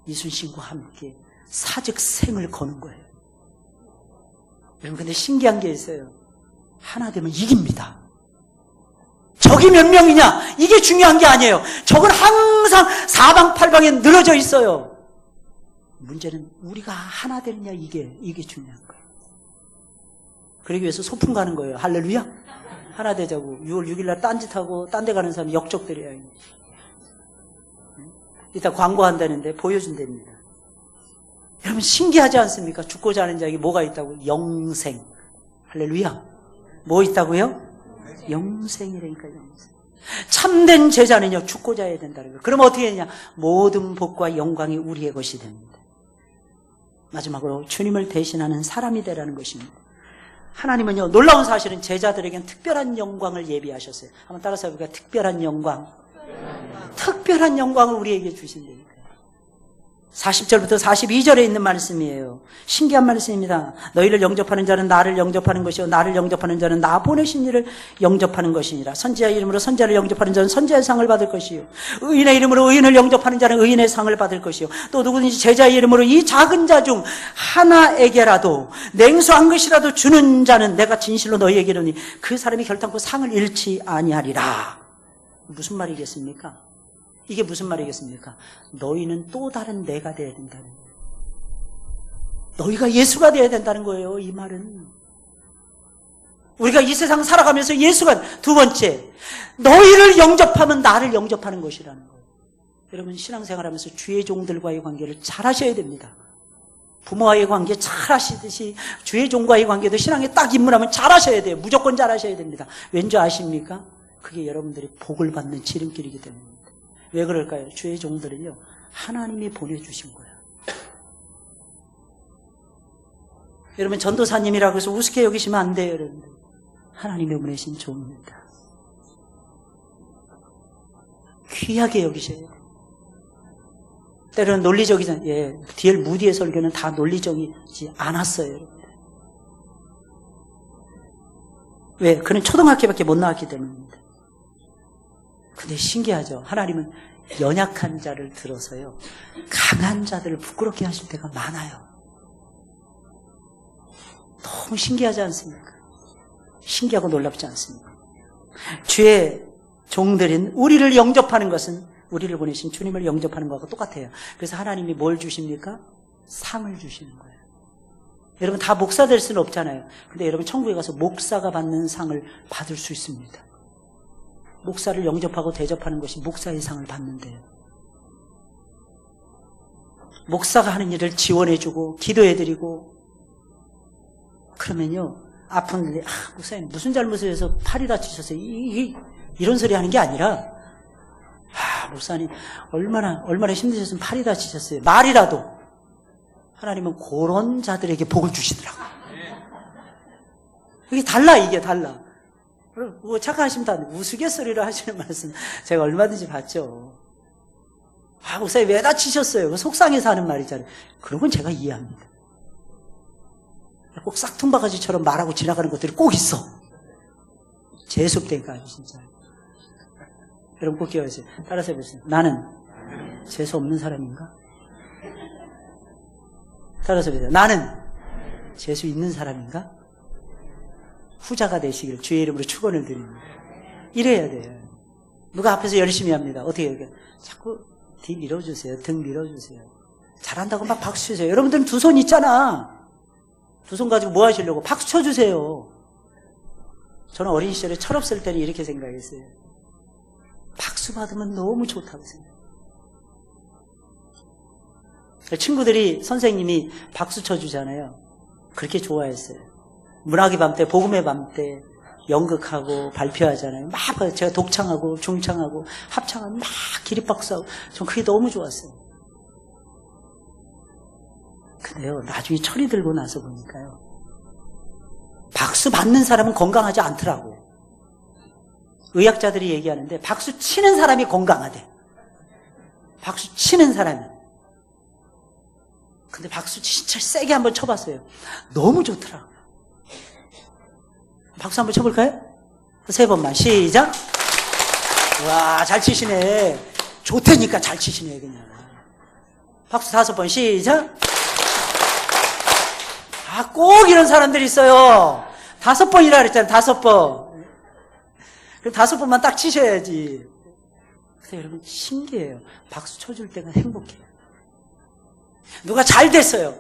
이순신과 함께 사즉생을 거는 거예요. 여러분 근데 신기한 게 있어요. 하나 되면 이깁니다. 적이 몇 명이냐 이게 중요한 게 아니에요. 적은 항상 사방팔방에 늘어져 있어요. 문제는 우리가 하나 되느냐 이게 중요한 거예요. 그러기 위해서 소풍 가는 거예요. 할렐루야. 하나 되자고. 6월 6일날 딴짓하고 딴 데 가는 사람 역적들이에요. 이따 광고한다는데 보여준답니다. 여러분 신기하지 않습니까? 죽고자 하는 자에게 뭐가 있다고? 영생. 할렐루야. 뭐 있다고요? 영생이라니까 영생. 참된 제자는요 죽고자 해야 된다는 거예요. 그럼 어떻게 되냐? 모든 복과 영광이 우리의 것이 됩니다. 마지막으로 주님을 대신하는 사람이 되라는 것입니다. 하나님은요 놀라운 사실은 제자들에게는 특별한 영광을 예비하셨어요. 한번 따라서 해볼까요? 특별한 영광. 특별한 영광을 우리에게 주신다니까요. 40절부터 42절에 있는 말씀이에요. 신기한 말씀입니다. 너희를 영접하는 자는 나를 영접하는 것이요 나를 영접하는 자는 나 보내신 이를 영접하는 것이니라. 선지자의 이름으로 선지자를 영접하는 자는 선지자의 상을 받을 것이요 의인의 이름으로 의인을 영접하는 자는 의인의 상을 받을 것이요 또 누구든지 제자의 이름으로 이 작은 자 중 하나에게라도 냉수한 것이라도 주는 자는 내가 진실로 너희에게 이르노니 그 사람이 결단코 상을 잃지 아니하리라. 무슨 말이겠습니까? 이게 무슨 말이겠습니까? 너희는 또 다른 내가 되어야 된다는 거예요. 너희가 예수가 되어야 된다는 거예요. 이 말은 우리가 이 세상 살아가면서 예수가 두 번째, 너희를 영접하면 나를 영접하는 것이라는 거예요. 여러분 신앙생활하면서 주의 종들과의 관계를 잘 하셔야 됩니다. 부모와의 관계 잘 하시듯이 주의 종과의 관계도 신앙에 딱 입문하면 잘 하셔야 돼요. 무조건 잘 하셔야 됩니다. 왠지 아십니까? 그게 여러분들이 복을 받는 지름길이기 때문입니다. 왜 그럴까요? 주의 종들은요, 하나님이 보내주신 거예요. 여러분, 전도사님이라고 해서 우습게 여기시면 안 돼요, 여러분들. 하나님이 보내신 종입니다. 귀하게 여기셔야 돼요. 때로는 논리적이잖아요. 예, D.L. 무디의 설교는 다 논리적이지 않았어요, 여러분들. 왜? 그는 초등학교밖에 못 나왔기 때문입니다. 근데 신기하죠. 하나님은 연약한 자를 들어서요, 강한 자들을 부끄럽게 하실 때가 많아요. 너무 신기하지 않습니까? 신기하고 놀랍지 않습니까? 주의 종들인 우리를 영접하는 것은 우리를 보내신 주님을 영접하는 것과 똑같아요. 그래서 하나님이 뭘 주십니까? 상을 주시는 거예요. 여러분 다 목사 될 수는 없잖아요. 근데 여러분 천국에 가서 목사가 받는 상을 받을 수 있습니다. 목사를 영접하고 대접하는 것이 목사의 상을 받는데요. 목사가 하는 일을 지원해주고 기도해드리고 그러면요, 아픈 분들이 목사님 무슨 잘못을 해서 팔이 다치셨어요? 이런 소리 하는 게 아니라 목사님 얼마나 힘드셨으면 팔이 다치셨어요. 말이라도 하나님은 그런 자들에게 복을 주시더라고요. 이게 달라, 이게 달라. 뭐 착각하시면 다 우스갯소리로 하시는 말씀 제가 얼마든지 봤죠. 목사님 왜 다치셨어요? 속상해서 하는 말이잖아요. 그런 건 제가 이해합니다. 꼭 싹퉁바가지처럼 말하고 지나가는 것들이 꼭 있어. 재수없다니까 아주 진짜. 여러분 꼭 기억하세요. 따라서 해보세요. 나는 재수 없는 사람인가? 따라서 해보세요. 나는 재수 있는 사람인가? 후자가 되시길 주의 이름으로 축원을 드립니다. 이래야 돼요. 누가 앞에서 열심히 합니다. 어떻게 해요? 자꾸 뒤 밀어주세요. 등 밀어주세요. 잘한다고 막 박수 주세요. 여러분들은 두 손 있잖아. 두 손 가지고 뭐 하시려고? 박수 쳐주세요. 저는 어린 시절에 철없을 때는 이렇게 생각했어요. 박수 받으면 너무 좋다고 생각해요. 친구들이 선생님이 박수 쳐주잖아요. 그렇게 좋아했어요. 문학의 밤 때, 복음의 밤 때 연극하고 발표하잖아요. 막 제가 독창하고 중창하고 합창하고 막 기립박수하고 전 그게 너무 좋았어요. 근데요, 나중에 철이 들고 나서 보니까요, 박수 받는 사람은 건강하지 않더라고. 의학자들이 얘기하는데 박수 치는 사람이 건강하대. 박수 치는 사람이. 근데 박수 진짜 세게 한번 쳐봤어요. 너무 좋더라고요. 박수 한번 쳐볼까요? 3번만. 시작. 와, 잘 치시네. 좋다니까 잘 치시네, 그냥. 박수 5번. 시작. 꼭 이런 사람들이 있어요. 5번이라 그랬잖아요. 5번. 그럼 5번만 딱 치셔야지. 근데 여러분, 신기해요. 박수 쳐줄 때가 행복해요. 누가 잘 됐어요.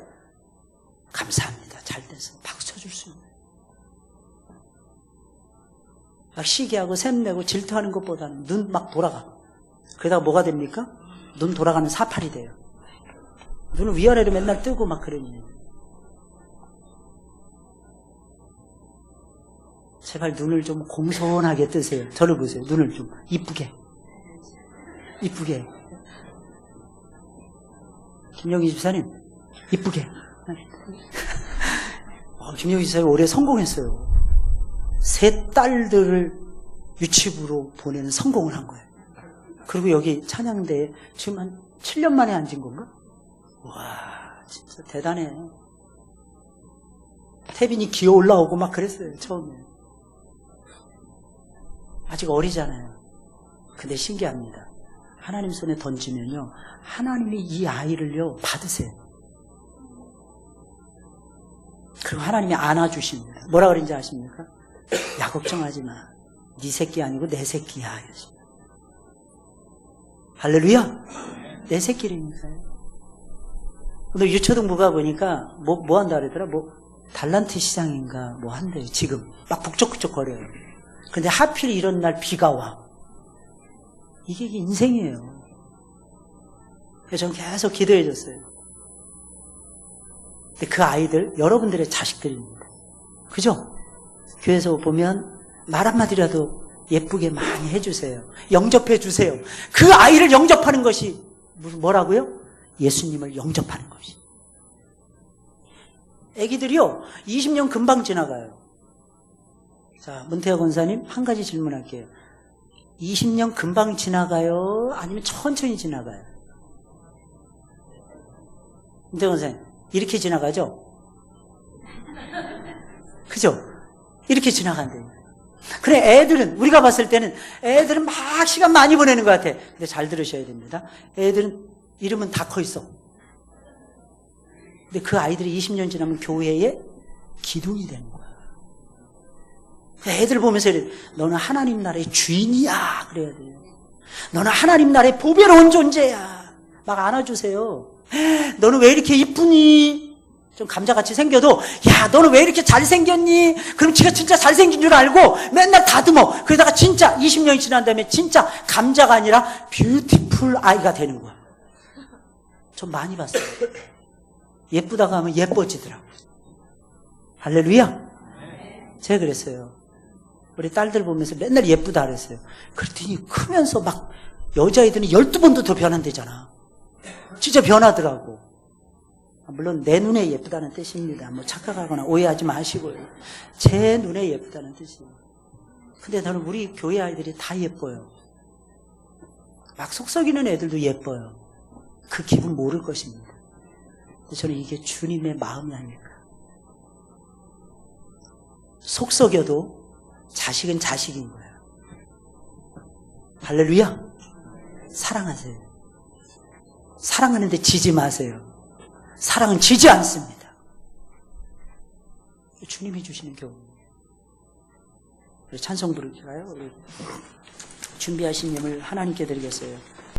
감사합니다. 잘 됐어요. 박수 쳐줄 수 있는. 막 시기하고 샘내고 질투하는 것보다는 눈 막 돌아가. 그러다가 뭐가 됩니까? 눈 돌아가는 사팔이 돼요. 눈을 위아래로 맨날 뜨고 막 그러니. 제발 눈을 좀 공손하게 뜨세요. 저를 보세요. 눈을 좀 이쁘게. 김영희 집사님, 이쁘게. 김영희 집사님 올해 성공했어요. 3 딸들을 유치부로 보내는 성공을 한 거예요. 그리고 여기 찬양대에 지금 한 7년 만에 앉은 건가? 와, 진짜 대단해. 태빈이 기어 올라오고 막 그랬어요, 처음에. 아직 어리잖아요. 근데 신기합니다. 하나님 손에 던지면요, 하나님이 이 아이를요, 받으세요. 그리고 하나님이 안아주십니다. 뭐라 그런지 아십니까? 야, 걱정하지 마. 네 새끼 아니고 내 새끼야. 이러십니다. 할렐루야! 내 새끼라니까요. 오늘 유초등부가 보니까 뭐 한다 그러더라? 달란트 시장인가 뭐 한대요. 지금 막 북적북적 거려요. 근데 하필 이런 날 비가 와. 이게 인생이에요. 그래서 저는 계속 기도해 줬어요. 근데 그 아이들 여러분들의 자식들입니다. 그죠? 교회에서 보면 말 한마디라도 예쁘게 많이 해주세요. 영접해 주세요. 그 아이를 영접하는 것이 뭐라고요? 예수님을 영접하는 것이. 애기들이요, 20년 금방 지나가요. 자, 문태호 권사님, 한 가지 질문할게요. 20년 금방 지나가요? 아니면 천천히 지나가요? 문태호 권사님, 이렇게 지나가죠? 그죠? 이렇게 지나간대요. 그래, 애들은, 우리가 봤을 때는 애들은 막 시간 많이 보내는 것 같아. 근데 잘 들으셔야 됩니다. 애들은 이름은 다 커 있어. 근데 그 아이들이 20년 지나면 교회의 기둥이 되는 거야. 애들 보면서 이래, 너는 하나님 나라의 주인이야. 그래야 돼요. 너는 하나님 나라의 보배로운 존재야. 막 안아주세요. 너는 왜 이렇게 이쁘니? 좀 감자같이 생겨도, 야, 너는 왜 이렇게 잘생겼니? 그럼 지가 진짜 잘생긴 줄 알고 맨날 다듬어. 그러다가 진짜 20년이 지난 다음에 진짜 감자가 아니라 뷰티풀 아이가 되는 거야. 좀 많이 봤어요. 예쁘다고 하면 예뻐지더라고요. 할렐루야. 제가 그랬어요. 우리 딸들 보면서 맨날 예쁘다 그랬어요. 그랬더니 크면서 막 여자애들은 12번도 더 변한대잖아. 진짜 변하더라고. 물론 내 눈에 예쁘다는 뜻입니다. 뭐 착각하거나 오해하지 마시고요. 제 눈에 예쁘다는 뜻이에요. 근데 저는 우리 교회 아이들이 다 예뻐요. 막 속썩이는 애들도 예뻐요. 그 기분 모를 것입니다. 저는 이게 주님의 마음이 아닐까. 속썩여도 자식은 자식인 거예요. 할렐루야. 사랑하세요. 사랑하는데 지지 마세요. 사랑은 지지 않습니다. 주님이 주시는 교훈입니다. 찬송 부를까요? 준비하신 예물 하나님께 드리겠어요.